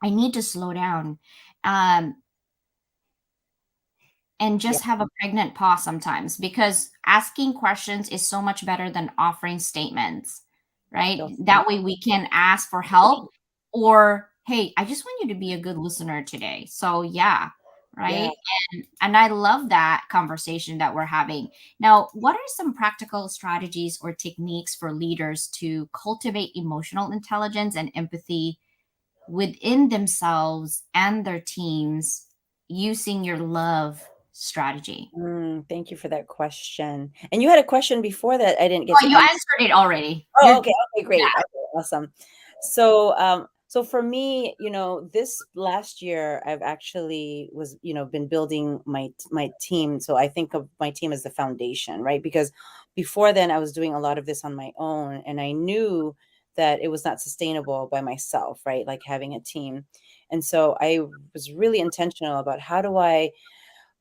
I need to slow down. Um, and Yeah. just have a pregnant pause sometimes because asking questions is so much better than offering statements, right? So, That way we can ask for help or, hey, I just want you to be a good listener today. So, yeah, yeah. right? And I love that conversation that we're having. Now, what are some practical strategies or techniques for leaders to cultivate emotional intelligence and empathy within themselves and their teams using your love strategy? Thank you for that question. And you had a question before that I didn't get Oh, to you answer. answered it already. Oh, You're okay. Okay, great. yeah. Okay, awesome. So for me, this last year, I've actually been building my team. So I think of my team as the foundation, right? Because before then, I was doing a lot of this on my own, and I knew that it was not sustainable by myself, right? Like having a team. And so I was really intentional about how do I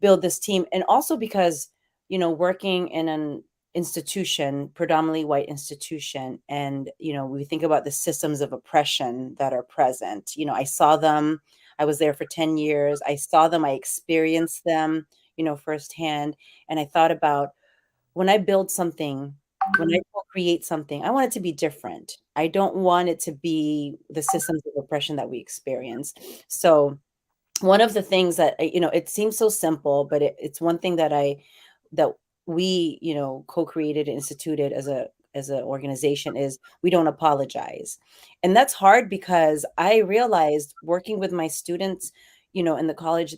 build this team, and also because working in an institution, predominantly white institution, and we think about the systems of oppression that are present. I saw them. I was there for 10 years. I saw them. I experienced them firsthand. And I thought about, when I build something, when I create something, I want it to be different. I don't want it to be the systems of oppression that we experience. So one of the things that it seems so simple, but it's one thing that we co-created and instituted as an organization, is we don't apologize. And that's hard because I realized, working with my students in the college,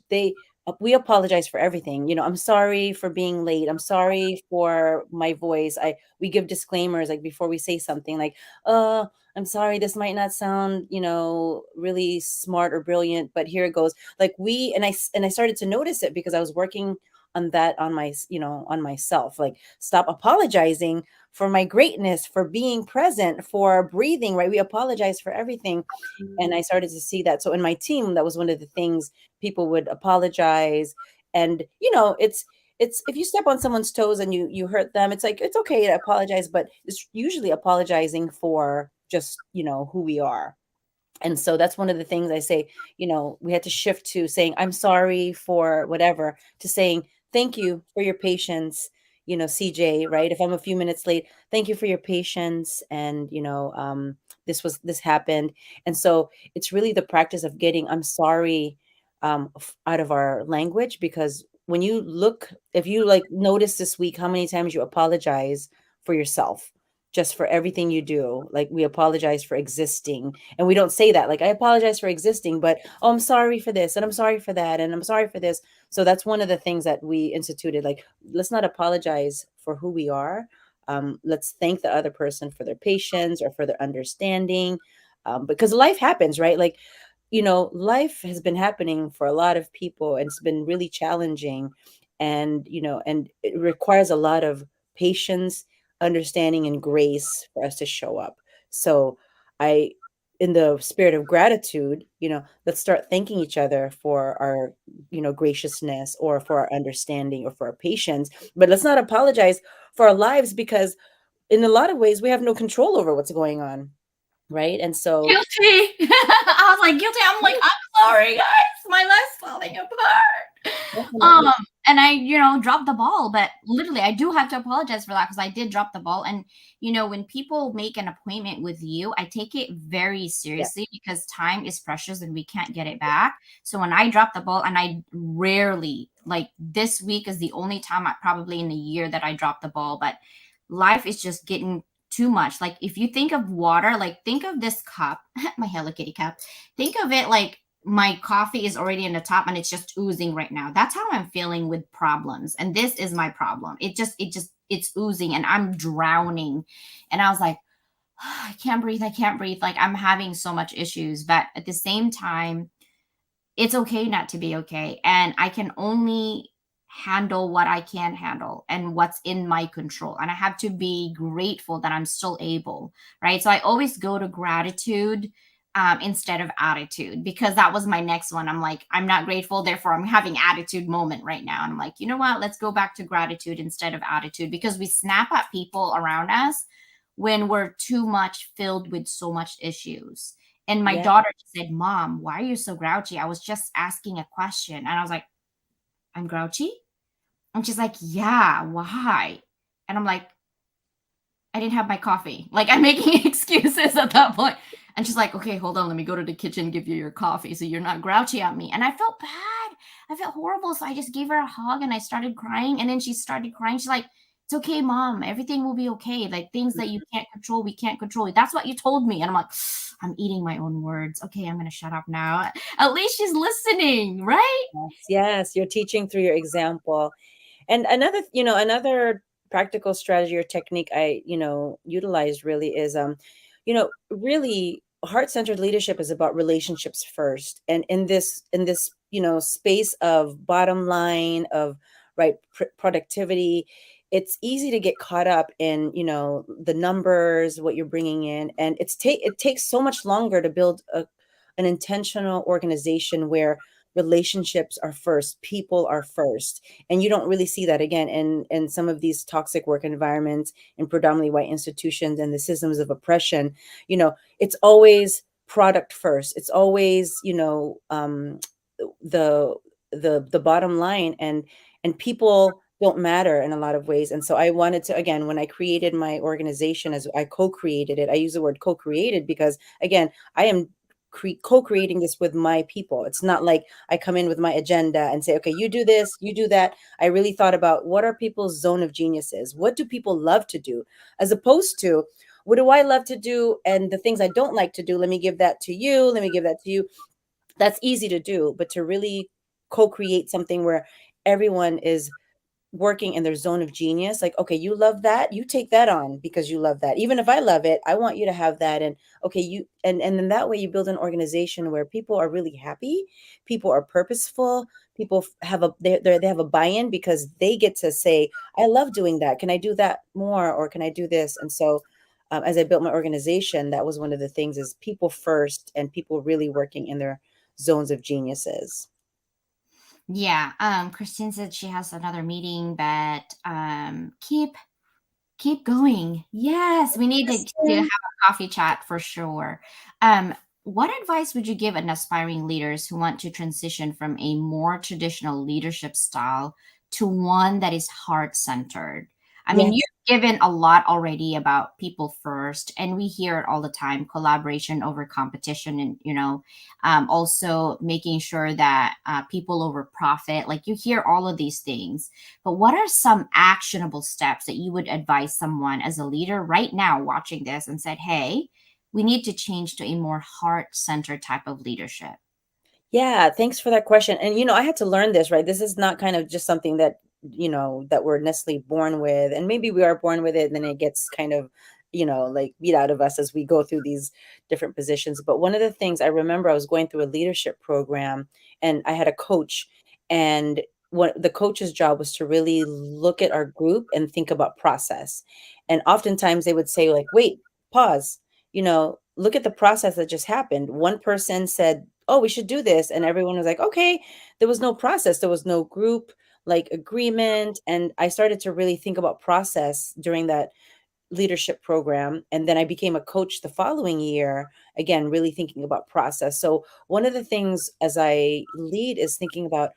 we apologize for everything. I'm sorry for being late, I'm sorry for my voice. We give disclaimers, like, before we say something, like, I'm sorry, this might not sound really smart or brilliant, but here it goes. Like, I started to notice it, because I was working on that, on myself. Like, stop apologizing for my greatness, for being present, for breathing, right? We apologize for everything. And I started to see that. So in my team, that was one of the things. People would apologize. And it's if you step on someone's toes and you hurt them, it's like, it's okay to apologize, but it's usually apologizing for just who we are. And so that's one of the things I say. We had to shift to saying, I'm sorry for whatever, to saying, thank you for your patience, CJ, right? If I'm a few minutes late, thank you for your patience. And, this happened. And so it's really the practice of getting I'm sorry out of our language. Because if you like notice this week, how many times you apologize for yourself, just for everything you do. Like, we apologize for existing. And we don't say that, like, I apologize for existing, but, oh, I'm sorry for this, and I'm sorry for that, and I'm sorry for this. So that's one of the things that we instituted. Like, let's not apologize for who we are. Let's thank the other person for their patience or for their understanding. Because life happens, right? Like, life has been happening for a lot of people, and it's been really challenging. And it requires a lot of patience, understanding, and grace for us to show up. So I in the spirit of gratitude, let's start thanking each other for our, graciousness, or for our understanding, or for our patience. But let's not apologize for our lives, because in a lot of ways we have no control over what's going on, right? And so Guilty. I was like, guilty. I'm like, I'm sorry, guys. My life's falling apart. definitely, And I, dropped the ball, but literally I do have to apologize for that, because I did drop the ball. And, when people make an appointment with you, I take it very yeah, seriously, because time is precious and we can't get it back. So when I drop the ball, and I rarely, like, this week is the only time, probably in a year, that I drop the ball, but life is just getting too much. Like, if you think of water, like, think of this cup, my Hello Kitty cup. Think of it like my coffee is already in the top and it's just oozing right now. That's how I'm feeling with problems. And this is my problem. It's oozing and I'm drowning. And I was like, I can't breathe. I can't breathe. Like, I'm having so much issues. But at the same time, it's okay not to be okay. And I can only handle what I can handle and what's in my control. And I have to be grateful that I'm still able, right? So I always go to gratitude instead of attitude, because that was my next one. I'm like, I'm not grateful, therefore I'm having attitude moment right now. And I'm like, you know what? Let's go back to gratitude instead of attitude, because we snap at people around us when we're too much filled with so much issues. And my yeah, daughter just said, Mom, why are you so grouchy? I was just asking a question. And I was like, I'm grouchy? And she's like, yeah, why? And I'm like, I didn't have my coffee. Like, I'm making excuses at that point. And she's like, okay, hold on. Let me go to the kitchen, give you your coffee so you're not grouchy at me. And I felt bad. I felt horrible. So I just gave her a hug and I started crying. And then she started crying. She's like, it's okay, mom. Everything will be okay. Like things that you can't control, we can't control. That's what you told me. And I'm like, I'm eating my own words. Okay, I'm gonna shut up now. At least she's listening, right? Yes, yes, you're teaching through your example. And another, another practical strategy or technique I, utilize really is, really heart-centered leadership is about relationships first. And in this, space of bottom line of right productivity, it's easy to get caught up in, the numbers, what you're bringing in, and it takes so much longer to build an intentional organization where relationships are first, people are first. And you don't really see that again in some of these toxic work environments in predominantly white institutions and the systems of oppression. It's always product first. It's always, the the bottom line, and people don't matter in a lot of ways. And so I wanted to, again, when I created my organization, as I co-created it, I use the word co-created because, again, I am co-creating this with my people. It's not like I come in with my agenda and say, okay, you do this, you do that. I really thought about what are people's zone of geniuses? What do people love to do? As opposed to, what do I love to do? And the things I don't like to do, let me give that to you. Let me give that to you. That's easy to do, but to really co-create something where everyone is working in their zone of genius, like, okay, you love that, you take that on because you love that. Even if I love it, I want you to have that. And okay, and then that way you build an organization where people are really happy, people are purposeful, people have they have a buy-in because they get to say, I love doing that, can I do that more, or can I do this? And so as I built my organization, that was one of the things, is people first and people really working in their zones of geniuses. Yeah. Christine said she has another meeting, but keep going. Yes, we need to have a coffee chat for sure. Um, what advice would you give an aspiring leaders who want to transition from a more traditional leadership style to one that is heart centered? I mean, you've Yes. given a lot already about people first, and we hear it all the time: collaboration over competition, and also making sure that people over profit. Like you hear all of these things, but what are some actionable steps that you would advise someone as a leader right now watching this and said, hey, we need to change to a more heart centered type of leadership? Yeah, thanks for that question. And I had to learn this, right? This is not kind of just something that, that we're necessarily born with. And maybe we are born with it, and then it gets kind of, like beat out of us as we go through these different positions. But one of the things I remember, I was going through a leadership program and I had a coach, and what the coach's job was to really look at our group and think about process. And oftentimes they would say, like, wait, pause, look at the process that just happened. One person said, oh, we should do this. And everyone was like, okay, there was no process. There was no group like agreement. And I started to really think about process during that leadership program. And then I became a coach the following year, again, really thinking about process. So one of the things as I lead is thinking about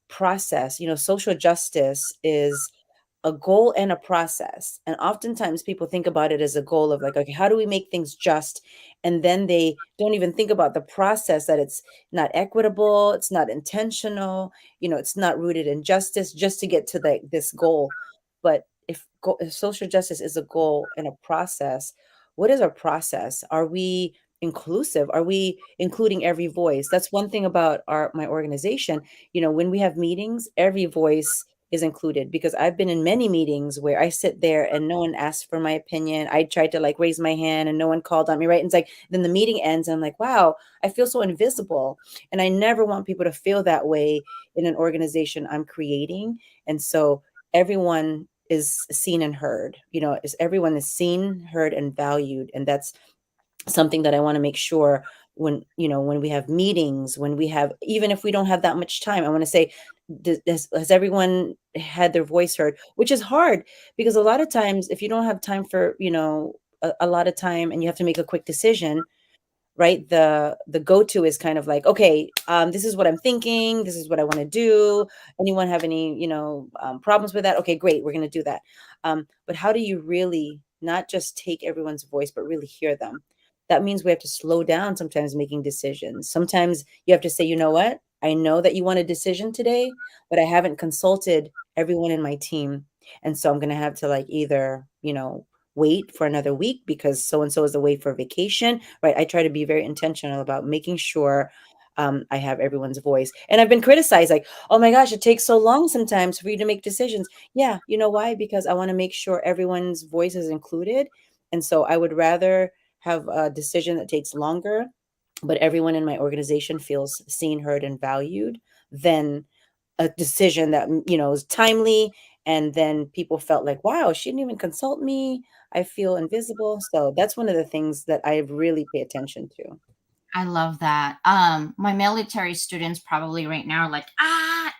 process. Social justice is a goal and a process. And oftentimes people think about it as a goal of like, okay, how do we make things just? And then they don't even think about the process, that it's not equitable, it's not intentional, it's not rooted in justice just to get to this goal. But if social justice is a goal and a process, what is our process? Are we inclusive? Are we including every voice? That's one thing about my organization. When we have meetings, every voice is included, because I've been in many meetings where I sit there and no one asked for my opinion. I tried to like raise my hand and no one called on me, right? And it's like, then the meeting ends and I'm like, wow, I feel so invisible. And I never want people to feel that way in an organization I'm creating. And so everyone is seen and heard, is everyone is seen, heard, and valued. And that's something that I want to make sure when we have meetings, when we have, even if we don't have that much time, I want to say, has everyone had their voice heard? Which is hard, because a lot of times if you don't have time for, a lot of time and you have to make a quick decision, right? The go-to is kind of like, okay, this is what I'm thinking, this is what I want to do. Anyone have any, problems with that? Okay, great, we're going to do that. But how do you really not just take everyone's voice, but really hear them? That means we have to slow down sometimes making decisions. Sometimes you have to say, you know what, I know that you want a decision today, but I haven't consulted everyone in my team. And so I'm going to have to like either, wait for another week because so and so is away for vacation, right? I try to be very intentional about making sure I have everyone's voice. And I've been criticized like, oh my gosh, it takes so long sometimes for you to make decisions. Yeah, you know why? Because I want to make sure everyone's voice is included. And so I would rather have a decision that takes longer, but everyone in my organization feels seen, heard, and valued than a decision that is timely, and then people felt like, wow, she didn't even consult me, I feel invisible. So that's one of the things that I really pay attention to. I love that. My military students probably right now are like,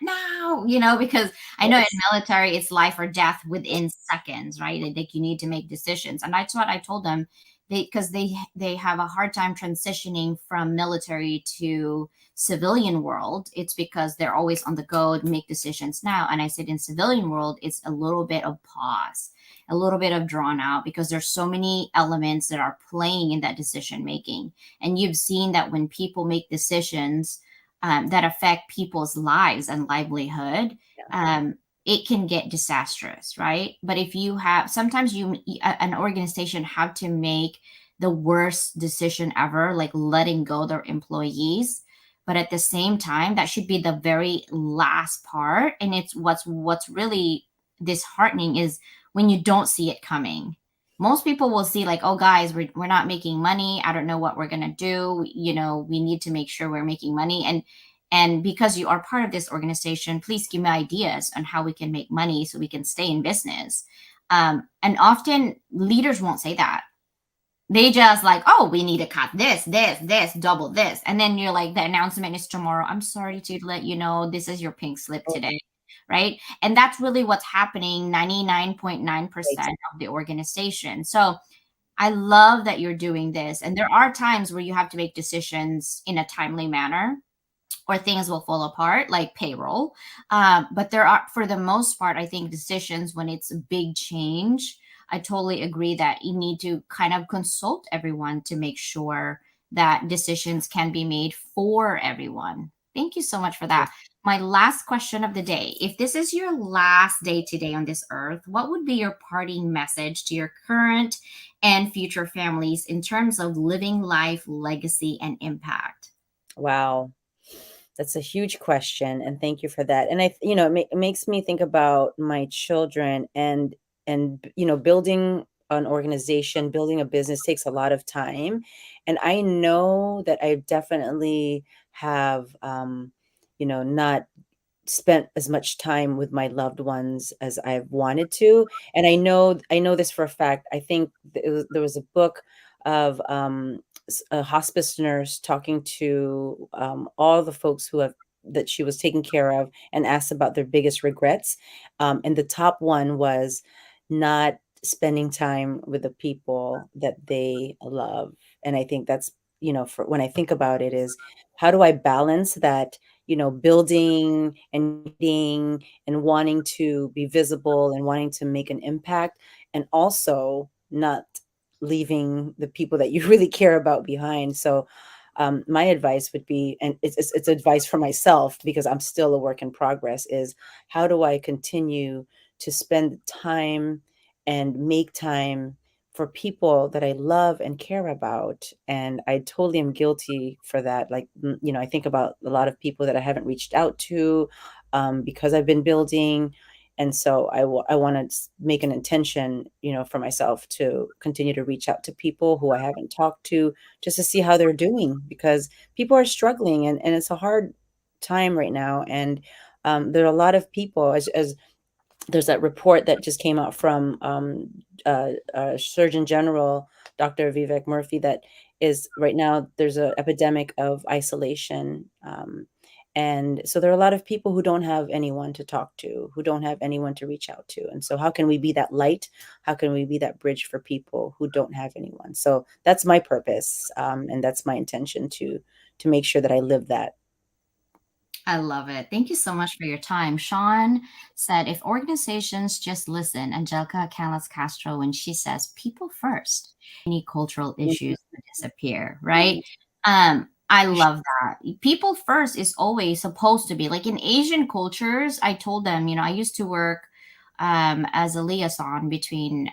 no, because I know in Yes. military it's life or death within seconds, right? Like you need to make decisions, and that's what I told them. Because they have a hard time transitioning from military to civilian world. It's because they're always on the go to make decisions now. And I said in civilian world, it's a little bit of pause, a little bit of drawn out because there's so many elements that are playing in that decision making, and you've seen that when people make decisions that affect people's lives and livelihood, Yeah. um, it can get disastrous, right? But if you have, sometimes an organization have to make the worst decision ever, like letting go their employees. But at the same time, that should be the very last part. And it's what's really disheartening is when you don't see it coming. Most people will see like, oh guys, we're not making money, I don't know what we're going to do, we need to make sure we're making money. And because you are part of this organization, please give me ideas on how we can make money so we can stay in business. And often leaders won't say that. They just like, oh, we need to cut this, double this. And then you're like, the announcement is tomorrow. I'm sorry to let you know this is your pink slip Oh, today. Right. And that's really what's happening right. 99.9% of the organization. So I love that you're doing this. And there are times where you have to make decisions in a timely manner or things will fall apart, like payroll. But there are, for the most part, I think decisions when it's a big change, I totally agree that you need to kind of consult everyone to make sure that decisions can be made for everyone. Thank you so much for that. My last question of the day: if this is your last day today on this earth, what would be your parting message to your current and future families in terms of living life, legacy, and impact? Wow. That's a huge question, and thank you for that. And it makes me think about my children, and building an organization, building a business takes a lot of time, and I know that I definitely have, not spent as much time with my loved ones as I've wanted to. And I know this for a fact. I think there was a book of a hospice nurse talking to all the folks who have that she was taking care of, and asked about their biggest regrets. And the top one was not spending time with the people that they love. And I think that's, for when I think about it, is how do I balance that, building and eating and wanting to be visible and wanting to make an impact, and also not leaving the people that you really care about behind. So, my advice would be, and it's advice for myself because I'm still a work in progress, is how do I continue to spend time and make time for people that I love and care about. And I totally am guilty for that. Like, I think about a lot of people that I haven't reached out to because I've been building. And so I want to make an intention, for myself to continue to reach out to people who I haven't talked to, just to see how they're doing, because people are struggling, and it's a hard time right now. And there are a lot of people, as there's that report that just came out from Surgeon General Dr. Vivek Murthy, that is right now there's an epidemic of isolation, and so there are a lot of people who don't have anyone to talk to, who don't have anyone to reach out to. And so how can we be that light? How can we be that bridge for people who don't have anyone? So that's my purpose, and that's my intention to make sure that I live that. I love it. Thank you so much for your time. Sean said, if organizations just listen, Angelica Calas Castro, when she says people first, any cultural issues would disappear, right? Mhm. I love that. People first is always supposed to be like in Asian cultures. I told them, I used to work as a liaison between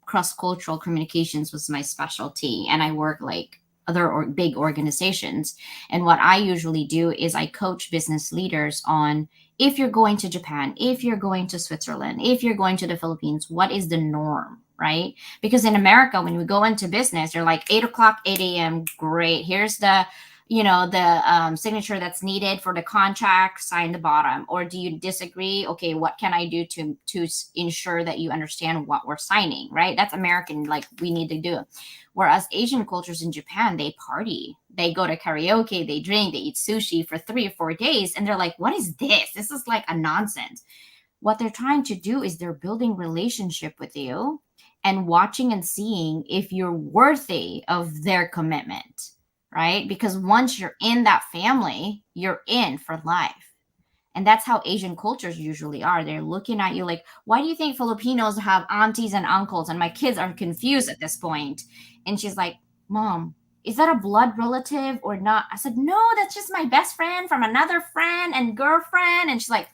cross-cultural communications was my specialty, and I work like other big organizations. And what I usually do is I coach business leaders on, if you're going to Japan, if you're going to Switzerland, if you're going to the Philippines, what is the norm, right? Because in America, when we go into business, they're like 8 o'clock, 8 a.m. Great. Here's the, signature that's needed for the contract, sign the bottom. Or do you disagree? Okay, what can I do to ensure that you understand what we're signing, right? That's American, like we need to do. Whereas Asian cultures in Japan, they party, they go to karaoke, they drink, they eat sushi for 3 or 4 days, and they're like, what is this? This is like a nonsense. What they're trying to do is they're building relationship with you and watching and seeing if you're worthy of their commitment, right? Because once you're in that family, you're in for life. And that's how Asian cultures usually are. They're looking at you like, why do you think Filipinos have aunties and uncles? And my kids are confused at this point. And she's like, Mom, is that a blood relative or not? I said, no, that's just my best friend from another friend and girlfriend. And she's like,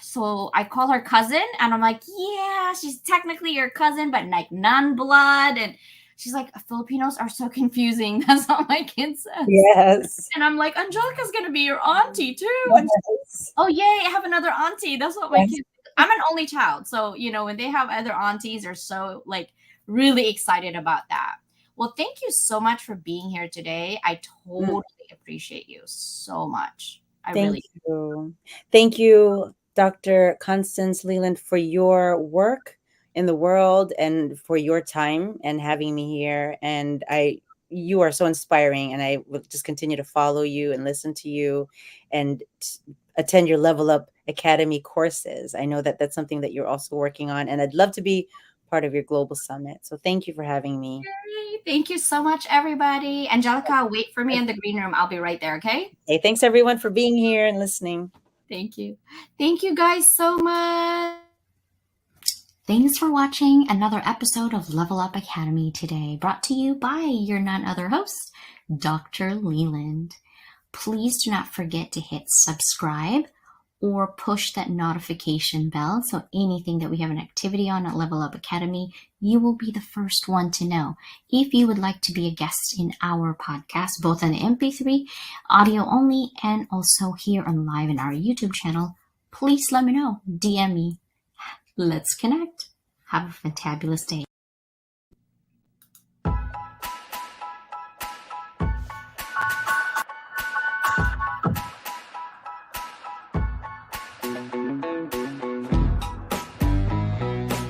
so I call her cousin, and I'm like, yeah, she's technically your cousin, but like non-blood. And she's like, Filipinos are so confusing. That's what my kid says. Yes. And I'm like, Angelica's gonna be your auntie too. And Yes. oh yay, I have another auntie. That's what my kids. I'm an only child, so when they have other aunties, they're so like really excited about that. Well, thank you so much for being here today. I totally appreciate you so much. Thank you. Thank you, Dr. Constance Leland, for your work in the world and for your time and having me here. And you are so inspiring, and I will just continue to follow you and listen to you and attend your Level Up Academy courses. I know that that's something that you're also working on, and I'd love to be part of your global summit. So thank you for having me. Thank you so much, everybody. Angelica, wait for me in the green room. I'll be right there, okay? Hey, thanks everyone for being here and listening. Thank you. Thank you guys so much. Thanks for watching another episode of Level Up Academy today, brought to you by your none other host, Dr. Leland. Please do not forget to hit subscribe or push that notification bell, so anything that we have an activity on at Level Up Academy, you will be the first one to know. If you would like to be a guest in our podcast, both on the MP3, audio only, and also here on live in our YouTube channel, please let me know. DM me. Let's connect. Have a fantabulous day.